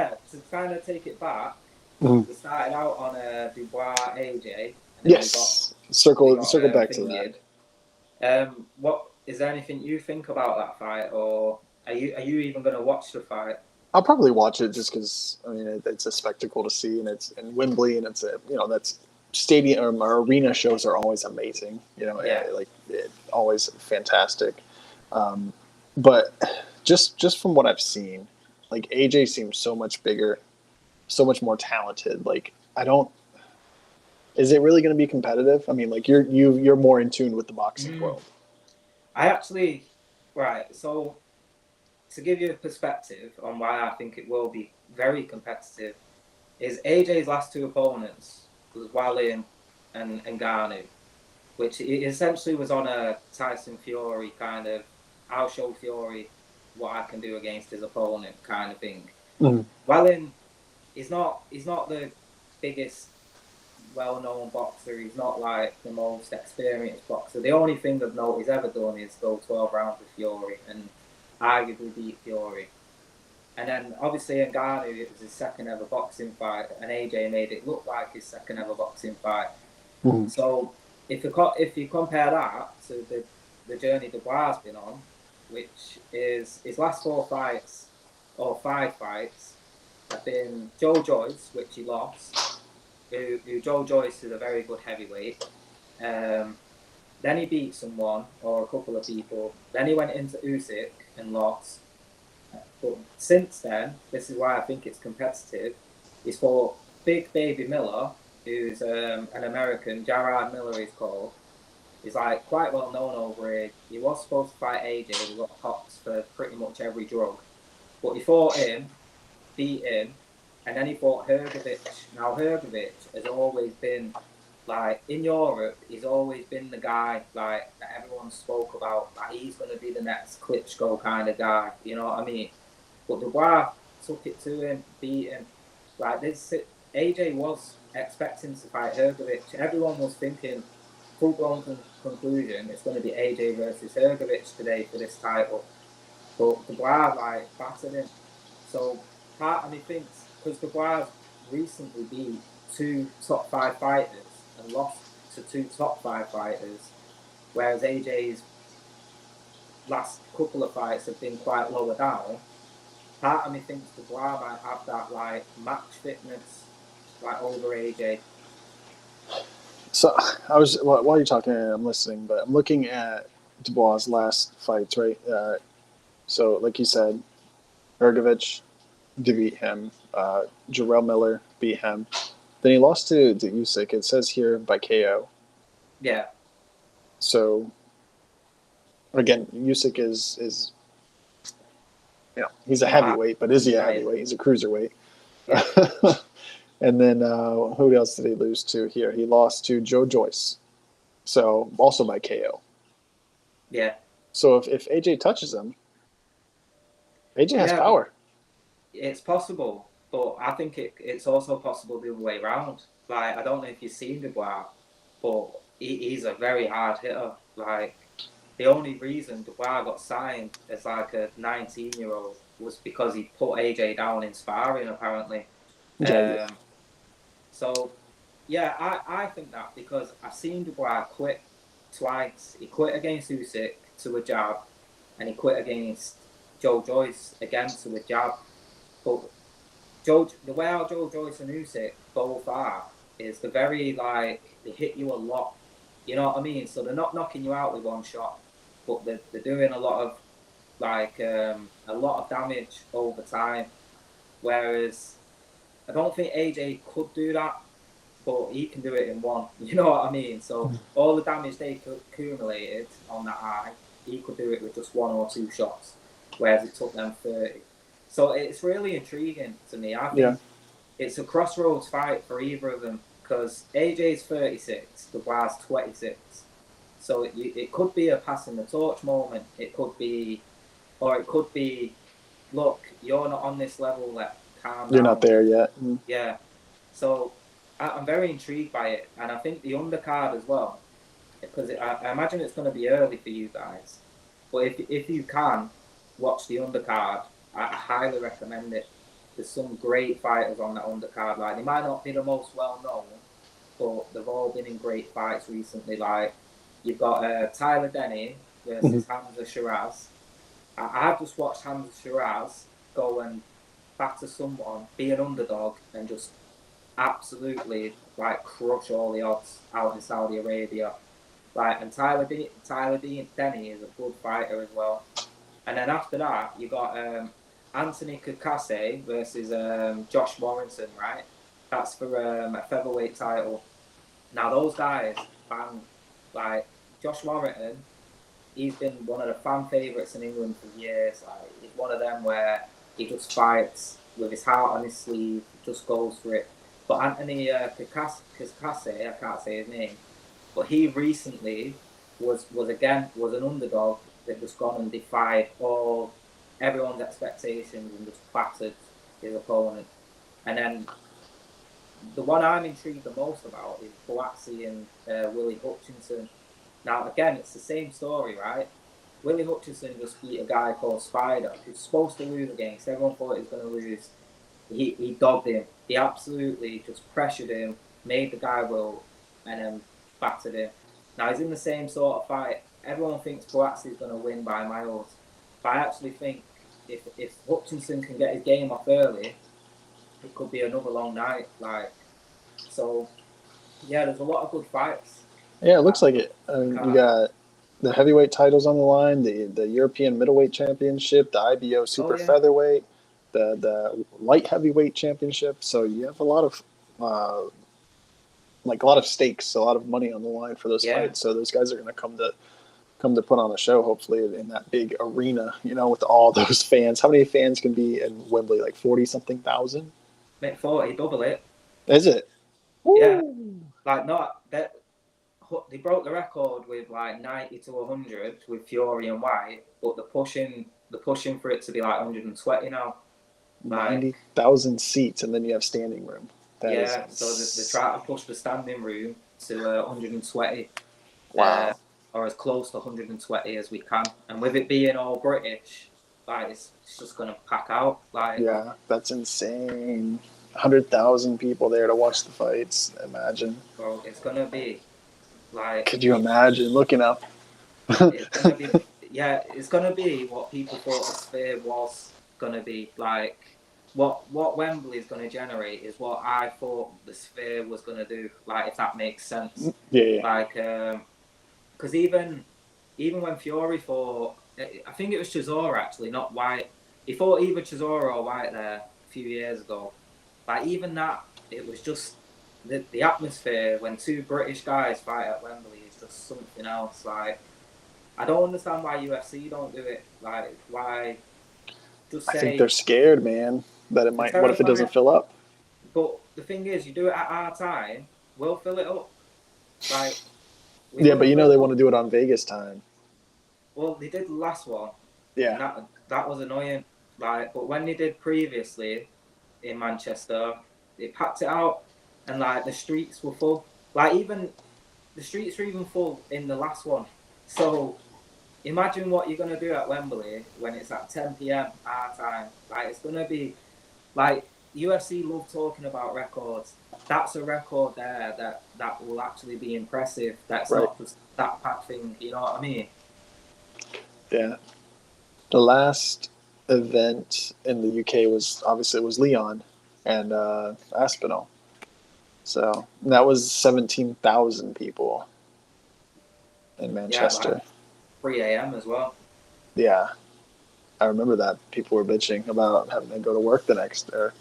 to kind of take it back, Mhm. we started out on Dubois AJ, and then Yes, we circle got back to that. thingied. What is there anything you think about that fight, or are you even going to watch the fight? I'll probably watch it just because I mean it's a spectacle to see, and it's in Wembley, and it's a that's stadium or arena shows are always amazing. Yeah. Always fantastic. Um, but just from what I've seen, like AJ seems so much bigger, so much more talented. Like I don't. Is it really going to be competitive? I mean, like you're more in tune with the boxing Mm. world. I actually, right. So to give you a perspective on why I think it will be very competitive, is AJ's last two opponents was Wallin and Ngannou, which essentially was on a Tyson Fury kind of, I'll show Fury what I can do against his opponent kind of thing. Mm. Wallin he's not the biggest well-known boxer. He's not like the most experienced boxer. The only thing of note he's ever done is go 12 rounds with Fury and arguably beat Fury. And then obviously Ngannou, it was his second ever boxing fight, and AJ made it look like his second ever boxing fight. Mm. So if you compare that to the journey Dubois has been on, which is his last four fights or five fights have been Joe Joyce, which he lost. Who Joe Joyce is a very good heavyweight. Then he beat someone or a couple of people. Then he went into Usyk and lost. But since then, this is why I think it's competitive. He's fought Big Baby Miller, who's an American. Jarrard Miller he's called. He's like quite well known over here. He was supposed to fight AJ. He got popped for pretty much every drug. But he fought him, beat him, and then he fought Hrgovic. Now Hrgovic has always been like in Europe. He's always been the guy like that everyone spoke about. Like he's going to be the next Klitschko kind of guy. You know what I mean? But Dubois took it to him, beat him. Like this, AJ was expecting to fight Hrgovic. Everyone was thinking full blown conclusion. It's going to be AJ versus Hrgovic today for this title. But Dubois like battered him. So part of me thinks because Dubois recently beat two top five fighters and lost to two top five fighters, whereas AJ's last couple of fights have been quite lower down. Part of me thinks Dubois might have that like match fitness like over AJ. So I was while you're talking, I'm listening, but I'm looking at Dubois' last fights, right? So like you said, Hrgovic beat him. Jarrell Miller beat him. Then he lost to Usyk. It says here by KO. Yeah. So again, Usyk is he's a heavyweight, but is he a heavyweight? He's a cruiserweight. Yeah. And then who else did he lose to here? He lost to Joe Joyce. So also by KO. Yeah. So if AJ touches him, AJ has power. It's possible, but I think it's also possible the other way around. Like I don't know if you've seen Dubois, but he's a very hard hitter. Like the only reason Dubois got signed as like a 19-year-old was because he put AJ down in sparring apparently. So yeah, I think that because I've seen Dubois quit twice. He quit against Usyk to a jab, and he quit against Joe Joyce again to a jab. But the way how Joe Joyce and Usyk both are is they're very like they hit you a lot. You know what I mean? So they're not knocking you out with one shot, but they're doing a lot of like a lot of damage over time. Whereas I don't think AJ could do that, but he can do it in one. You know what I mean? So all the damage they accumulated on that eye, he could do it with just one or two shots, whereas it took them 30. So it's really intriguing to me. I think it's a crossroads fight for either of them because AJ's 36, Dubois 26. So it could be a passing the torch moment. It could be, look, you're not on this level. Calm down. You're not there yet. Yeah. So I'm very intrigued by it, and I think the undercard as well, because I imagine it's going to be early for you guys. But if you can watch the undercard, I highly recommend it. there's some great fighters on that undercard. Like they might not be the most well known, but they've all been in great fights recently. Like you've got Tyler Denny versus Hamza Shiraz. I've just watched Hamza Shiraz go and batter someone, be an underdog, and just absolutely like crush all the odds out in Saudi Arabia. Like, and Denny is a good fighter as well. And then after that, you got Anthony Kakase versus Josh Warrington, right? That's for a featherweight title. Now those guys, man, like Josh Warrington, he's been one of the fan favourites in England for years. Like, he's one of them where he just fights with his heart on his sleeve, just goes for it. But Anthony Kakase, I can't say his name, but he recently was an underdog that just gone and defied everyone's expectations and just battered his opponent. And then the one I'm intrigued the most about is Boatsy and Willie Hutchinson. Now again, it's the same story, right? Willie Hutchinson just beat a guy called Syde, who's supposed to lose against. Everyone thought he was going to lose. He dogged him. He absolutely just pressured him, made the guy roll, and then battered him. Now he's in the same sort of fight. Everyone thinks Boatsy is going to win by miles. But I actually think if Hutchinson can get his game off early, it could be another long night. Like, so, yeah, there's a lot of good fights. Yeah, it looks like it. I mean, you got the heavyweight titles on the line, the European middleweight championship, the IBO super featherweight, the light heavyweight championship. So you have a lot of stakes, a lot of money on the line for those fights. So those guys are going to come to put on a show, hopefully, in that big arena, with all those fans. How many fans can be in Wembley? Like 40-something thousand? 40, double it. Is it? Yeah. Like, not that. They broke the record with like 90 to 100 with Fury and White, but they're pushing for it to be like 120 now. 90,000 seats, and then you have standing room. So they're trying to push the standing room to 120. Wow. Or as close to 120 as we can. And with it being all British, like it's just going to pack out. Like, yeah, that's insane. 100,000 people there to watch the fights. Imagine. Bro, it's going to be like. Could you imagine looking up? It's going to be what people thought the Sphere was going to be. Like, what Wembley is going to generate is what I thought the Sphere was going to do. Like, if that makes sense. Yeah. Like, because even when Fury fought, I think it was Chisora actually, not White. He fought either Chisora or White there a few years ago. Like, even that, it was just the atmosphere when two British guys fight at Wembley is just something else. Like, I don't understand why UFC don't do it. Like, why? I think they're scared, man. That it might. What if it doesn't fill up? But the thing is, you do it at our time, we'll fill it up. Like. Yeah, but they want to do it on Vegas time. Well, they did the last one. Yeah. That was annoying. Like, but when they did previously in Manchester, they packed it out, and like the streets were full. Like even the streets were even full in the last one. So imagine what you're gonna do at Wembley when it's at 10 p.m. our time. Like it's gonna be like UFC love talking about records. That's a record there that will actually be impressive. That's not just that pack thing. You know what I mean? Yeah. The last event in the UK was Leon and Aspinall. So that was 17,000 people in Manchester. Yeah, like 3 a.m. as well. Yeah. I remember that people were bitching about having to go to work the next, or